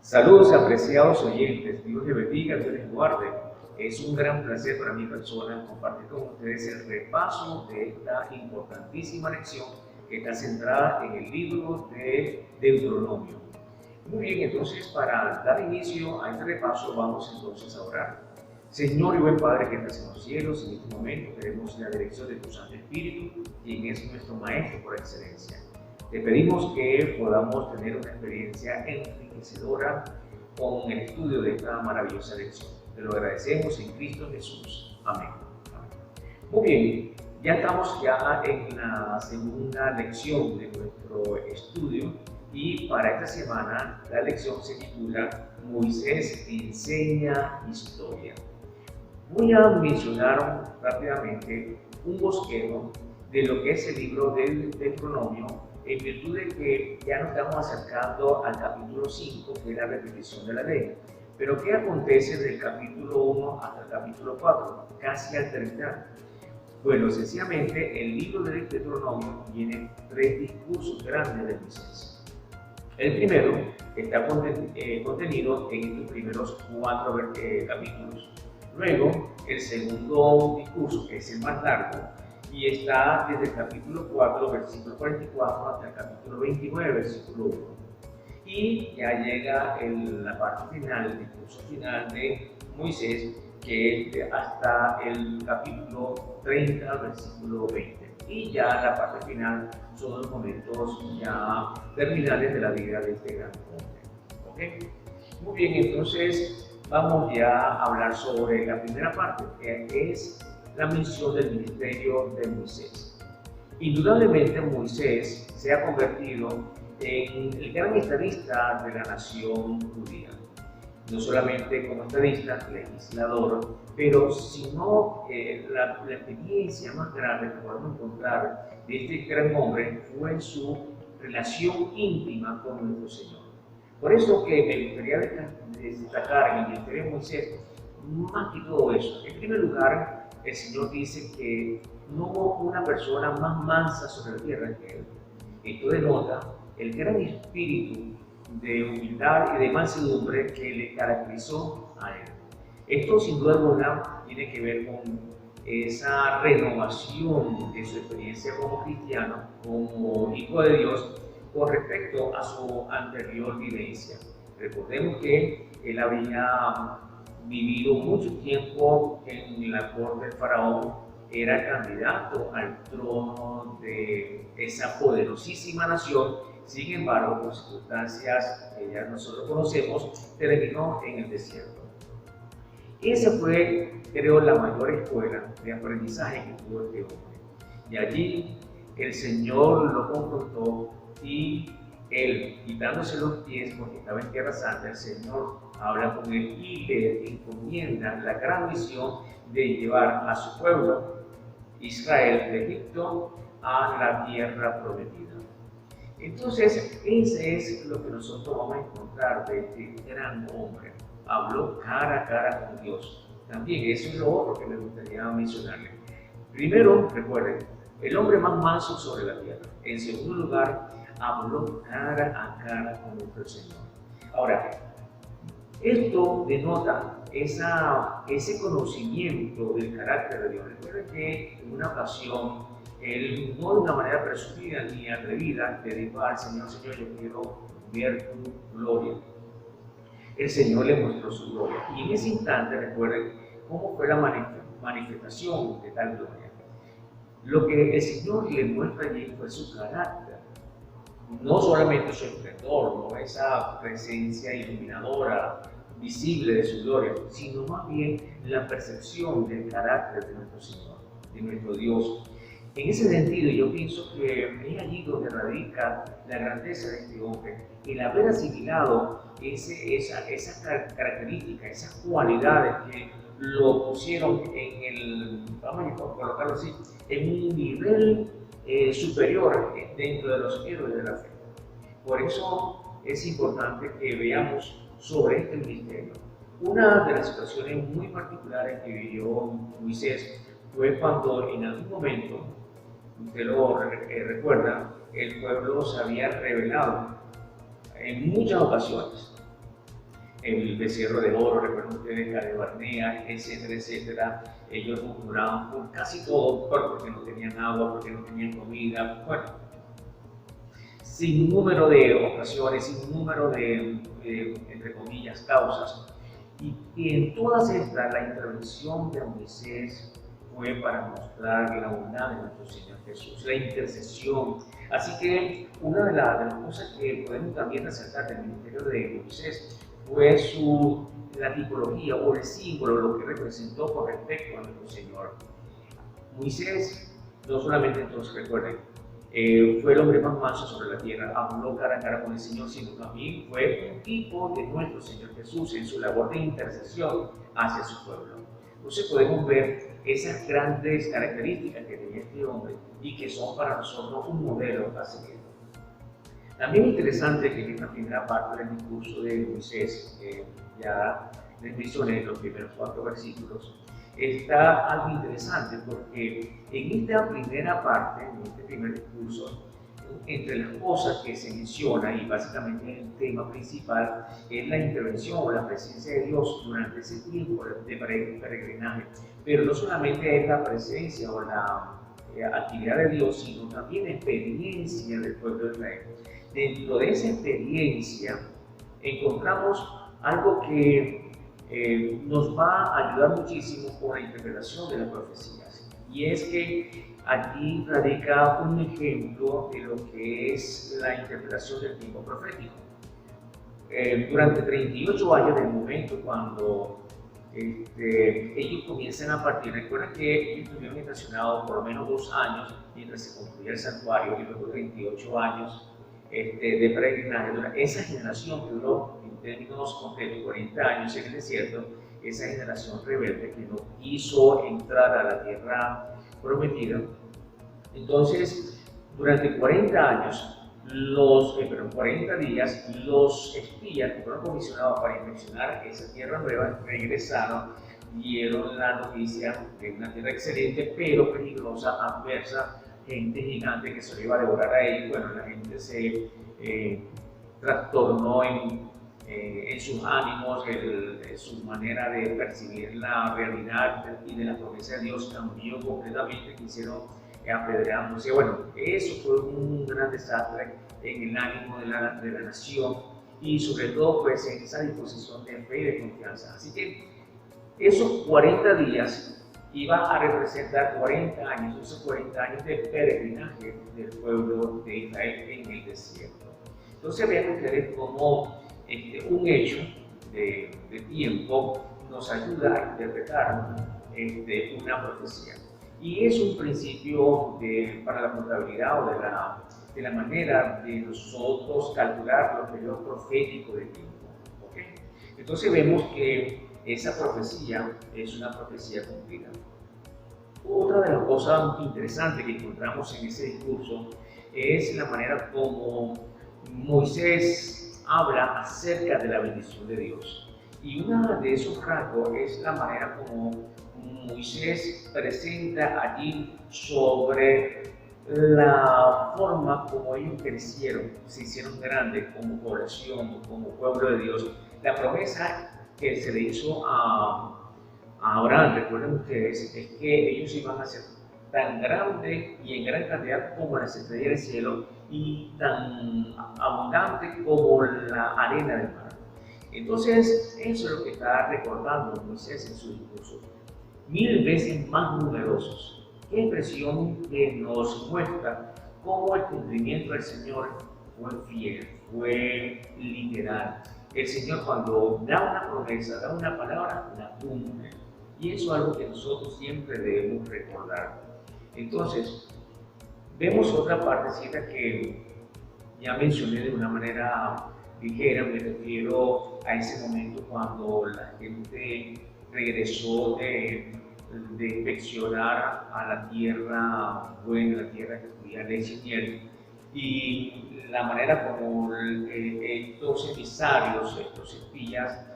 Saludos, apreciados oyentes. Dios les bendiga, Dios les guarde. Es un gran placer para mi persona compartir con ustedes el repaso de esta importantísima lección que está centrada en el libro de Deuteronomio. Muy bien, entonces para dar inicio a este repaso vamos entonces a orar. Señor y buen Padre que estás en los cielos, en este momento queremos la dirección de tu Santo Espíritu, quien es nuestro Maestro por excelencia. Te pedimos que podamos tener una experiencia enriquecedora con el estudio de esta maravillosa lección. Te lo agradecemos en Cristo Jesús. Amén. Muy bien, ya estamos en la segunda lección de nuestro estudio y para esta semana la lección se titula Moisés enseña historia. Voy a mencionar rápidamente un bosquejo de lo que es el libro del Deuteronomio, en virtud de que ya nos estamos acercando al capítulo 5, que es la repetición de la ley. Pero ¿qué acontece del capítulo 1 hasta el capítulo 4? Casi al terminar. Bueno, sencillamente el libro del Deuteronomio tiene tres discursos grandes de Moisés. El primero está contenido en estos primeros 4 capítulos. Luego, el segundo discurso, que es el más largo, y está desde el capítulo 4, versículo 44, hasta el capítulo 29, versículo 1. Y ya llega la parte final, el discurso final de Moisés, que es hasta el capítulo 30, versículo 20. Y ya la parte final son los momentos ya terminales de la vida de este gran hombre. ¿Okay? Muy bien, entonces vamos ya a hablar sobre la primera parte, que es la misión del ministerio de Moisés. Indudablemente Moisés se ha convertido en el gran estadista de la nación judía. No solamente como estadista, legislador, pero sino la experiencia más grande que podemos encontrar de este gran hombre fue en su relación íntima con nuestro Señor. Por eso que me gustaría destacar en el ministerio de Moisés más que todo eso. En primer lugar, el Señor dice que no hubo una persona más mansa sobre la tierra que él. Esto denota el gran espíritu de humildad y de mansedumbre que le caracterizó a él. Esto sin duda alguna tiene que ver con esa renovación de su experiencia como cristiano, como hijo de Dios, con respecto a su anterior vivencia. Recordemos que él había vivido mucho tiempo en la corte del faraón, era candidato al trono de esa poderosísima nación. Sin embargo, por circunstancias que ya nosotros conocemos, terminó en el desierto. Esa fue, creo, la mayor escuela de aprendizaje que tuvo este hombre. Y allí el Señor lo confrontó y él, quitándose los pies porque estaba en Tierra Santa, el Señor habla con él y le encomienda la gran misión de llevar a su pueblo, Israel, de Egipto a la tierra prometida. Entonces, ese es lo que nosotros vamos a encontrar de este gran hombre. Habló cara a cara con Dios. También eso es lo otro que me gustaría mencionarle. Primero, recuerden, el hombre más manso sobre la tierra. En segundo lugar, habló cara a cara con nuestro Señor. Ahora, esto denota ese conocimiento del carácter de Dios. Recuerden que en una ocasión, él no de una manera presumida ni atrevida le dijo al Señor: Señor, yo quiero ver tu gloria. El Señor le mostró su gloria. Y en ese instante, recuerden cómo fue la manifestación de tal gloria. Lo que el Señor le muestra allí fue su carácter. No solamente su esplendor, no esa presencia iluminadora, visible de su gloria, sino más bien la percepción del carácter de nuestro Señor, de nuestro Dios. En ese sentido, yo pienso que es allí donde radica la grandeza de este hombre, el haber asimilado esa característica, esas cualidades que lo pusieron vamos a colocarlo así, en un nivel superior dentro de los héroes de la fe. Por eso es importante que veamos sobre este ministerio. Una de las situaciones muy particulares que vivió Moisés fue cuando en algún momento, usted lo recuerda, el pueblo se había rebelado en muchas ocasiones. el becerro de oro, recuerden ustedes, Cade Barnea, etcétera, etcétera. Ellos murmuraban por casi todo, porque no tenían agua, porque no tenían comida, bueno, sin número de ocasiones, sin número de, entre comillas, causas. Y en todas estas, la intervención de Moisés fue para mostrar la bondad de nuestro Señor Jesús, la intercesión. Así que una de las cosas que podemos también resaltar del ministerio de Moisés fue la tipología o el símbolo, lo que representó con respecto a nuestro Señor. Moisés, no solamente entonces recuerden, fue el hombre más manso sobre la tierra, habló cara a cara con el Señor, sino también fue un tipo de nuestro Señor Jesús en su labor de intercesión hacia su pueblo. Entonces podemos ver esas grandes características que tenía este hombre y que son para nosotros un modelo a seguir. También es interesante que en esta primera parte del discurso de Moisés, ya les mencioné en los primeros 4 versículos, está algo interesante porque en esta primera parte, en este primer discurso, entre las cosas que se menciona y básicamente el tema principal es la intervención o la presencia de Dios durante ese tiempo de peregrinaje, pero no solamente es la presencia o la actividad de Dios, sino también la experiencia del pueblo de Israel. Dentro de esa experiencia encontramos algo que nos va a ayudar muchísimo con la interpretación de las profecías, y es que aquí radica un ejemplo de lo que es la interpretación del tiempo profético. Durante 38 años del momento cuando ellos comienzan a partir, recuerden que ellos estuvieron estacionados por lo menos 2 años mientras se construía el santuario y luego 38 años de peregrinaje. Esa generación que duró en términos concretos 40 años en el desierto, esa generación rebelde que no quiso entrar a la tierra prometida. Entonces, durante 40 años, 40 días, los espías que fueron comisionados para inspeccionar esa tierra nueva regresaron, dieron la noticia de una tierra excelente, pero peligrosa, adversa, gente gigante que se lo iba a devorar a ellos. Bueno, la gente se trastornó en sus ánimos, su manera de percibir la realidad y de la promesa de Dios cambió completamente, quisieron apedreándose. Bueno, eso fue un gran desastre en el ánimo de la nación y sobre todo pues en esa disposición de fe y de confianza. Así que esos 40 días iba a representar 40 años, esos 40 años de peregrinaje del pueblo de Israel en el desierto. Entonces vean ustedes cómo un hecho de tiempo nos ayuda a interpretar una profecía. Y es un principio para la contabilidad o de la manera de nosotros calcular los periodos proféticos de tiempo. ¿Okay? Entonces vemos que esa profecía es una profecía cumplida. Otra de las cosas interesantes que encontramos en ese discurso es la manera como Moisés habla acerca de la bendición de Dios. Y uno de esos rasgos es la manera como Moisés presenta allí sobre la forma como ellos crecieron, se hicieron grandes como población, como pueblo de Dios. La promesa que se le hizo a Abraham, recuerden ustedes, es que ellos iban a ser tan grandes y en gran cantidad como las estrellas del cielo y tan abundantes como la arena del mar. Entonces, eso es lo que está recordando Moisés en su discurso. 1000 veces más numerosos. Qué impresión que nos muestra cómo el cumplimiento del Señor fue fiel, fue literal. El Señor cuando da una promesa, da una palabra, la cumple. Y eso es algo que nosotros siempre debemos recordar. Entonces, vemos otra partecita que ya mencioné de una manera ligera. Me refiero a ese momento cuando la gente regresó de inspeccionar a la tierra buena, la tierra que fluía leche y miel, y la manera como estos emisarios, estos espías,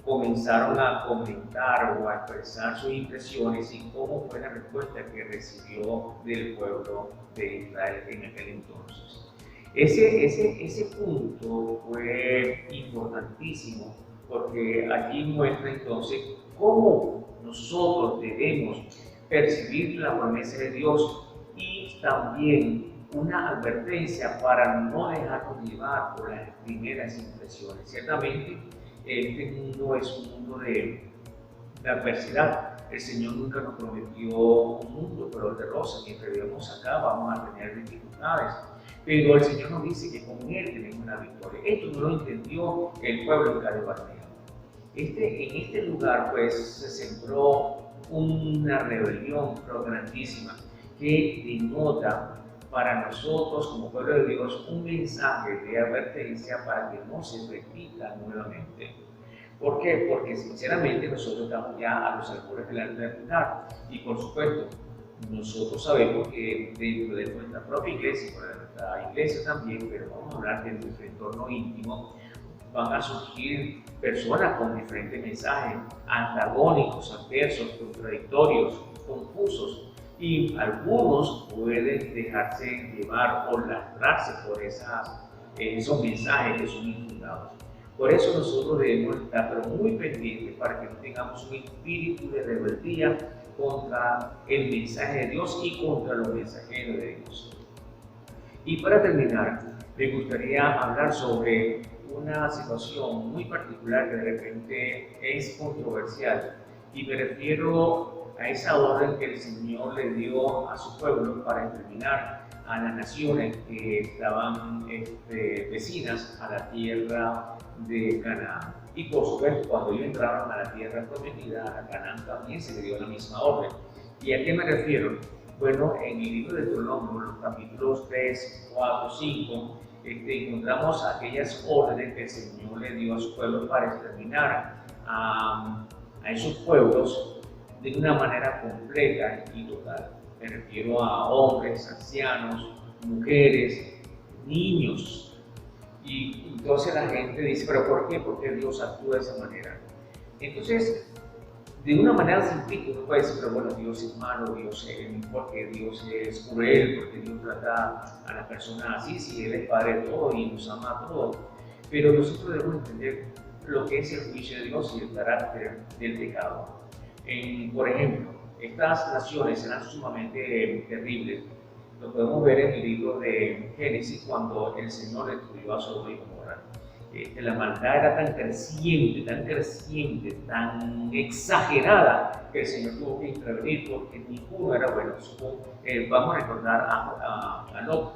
comenzaron a comentar o a expresar sus impresiones y cómo fue la respuesta que recibió del pueblo de Israel en aquel entonces. Ese punto fue importantísimo porque allí muestra entonces cómo nosotros debemos percibir la promesa de Dios y también una advertencia para no dejarnos llevar por las primeras impresiones. Ciertamente, este mundo es un mundo de adversidad. El Señor nunca nos prometió un mundo color de rosa. Mientras vivamos acá vamos a tener dificultades. Pero el Señor nos dice que con Él tenemos una victoria. Esto no lo entendió el pueblo de Barnea. En este lugar pues se sembró una rebelión pero grandísima que denota para nosotros como pueblo de Dios un mensaje de advertencia para que no se repita nuevamente. ¿Por qué? Porque sinceramente nosotros estamos ya a los albores de la eternidad y por supuesto nosotros sabemos que dentro de nuestra propia iglesia, por nuestra iglesia también, pero vamos a hablar de nuestro entorno íntimo, van a surgir personas con diferentes mensajes, antagónicos, adversos, contradictorios, confusos, y algunos pueden dejarse llevar o lastrarse por esos mensajes que son infundados. Por eso nosotros debemos estar pero muy pendientes para que no tengamos un espíritu de rebeldía contra el mensaje de Dios y contra los mensajeros de Dios. Y para terminar, me gustaría hablar sobre una situación muy particular que de repente es controversial y me refiero a esa orden que el Señor le dio a su pueblo para exterminar a las naciones que estaban vecinas a la tierra de Canaán. Y por supuesto, cuando ellos entraron a la tierra prometida, a Canaán también se le dio la misma orden. ¿Y a qué me refiero? Bueno, en el libro de Deuteronomio, los capítulos 3, 4, 5, encontramos aquellas órdenes que el Señor le dio a su pueblo para exterminar a esos pueblos de una manera completa y total. Me refiero a hombres, ancianos, mujeres, niños. Y entonces la gente dice, ¿pero por qué? ¿Por qué Dios actúa de esa manera? Entonces, de una manera simple uno puede decir, pero bueno, Dios es malo, porque Dios es cruel, porque Dios trata a la persona así, si Él es Padre de todo y nos ama a todos. Pero nosotros debemos entender lo que es el juicio de Dios y el carácter del pecado. Por ejemplo, estas naciones eran sumamente terribles. Lo podemos ver en el libro de Génesis cuando el Señor destruyó a Sodoma y Gomorra. La maldad era tan creciente, tan exagerada que el Señor tuvo que intervenir porque ninguno era bueno. Vamos a recordar a Lot.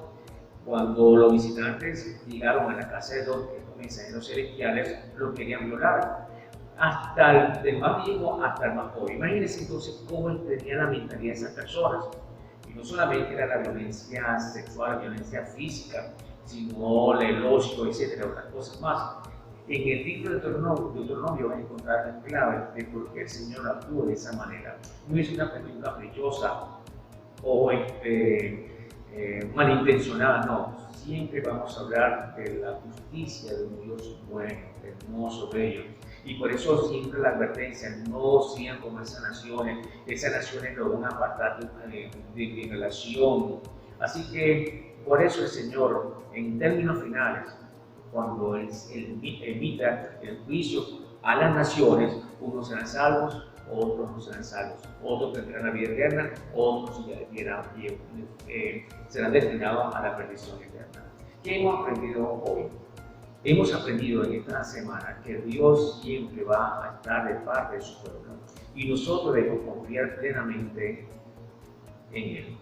Cuando los visitantes llegaron a la casa de Lot, los mensajeros celestiales lo querían violar. Hasta el más viejo hasta el más joven. Imagínense entonces cómo tenía la mentalidad de esas personas. Y no solamente era la violencia sexual, la violencia física, sino el ocio, etcétera, otras cosas más. En el libro de Deuteronomio vas a encontrar la clave de por qué el Señor actúa de esa manera. No es una cuestión caprichosa o malintencionada, no. Siempre vamos a hablar de la justicia de un Dios bueno, hermoso, bello. Y por eso siempre la advertencia, no sean como esas naciones lo van a apartar de relación. Así que por eso el Señor, en términos finales, cuando Él evita el juicio a las naciones, unos serán salvos, otros no serán salvos, otros tendrán la vida eterna, otros serán destinados a la perdición eterna. ¿Qué hemos aprendido hoy? Hemos aprendido en esta semana que Dios siempre va a estar de parte de su pueblo y nosotros debemos confiar plenamente en Él.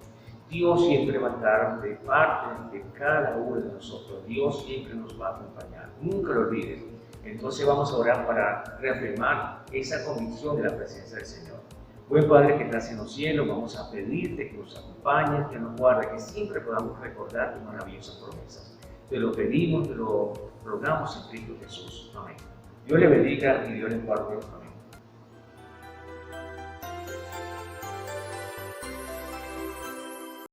Dios siempre va a estar de parte de cada uno de nosotros. Dios siempre nos va a acompañar. Nunca lo olvides. Entonces vamos a orar para reafirmar esa convicción de la presencia del Señor. Buen Padre que estás en los cielos, vamos a pedirte que nos acompañes, que nos guardes, que siempre podamos recordar tus maravillosas promesas. Te lo pedimos, te lo rogamos en Cristo Jesús. Amén. Dios le bendiga y Dios le guarde. Amén.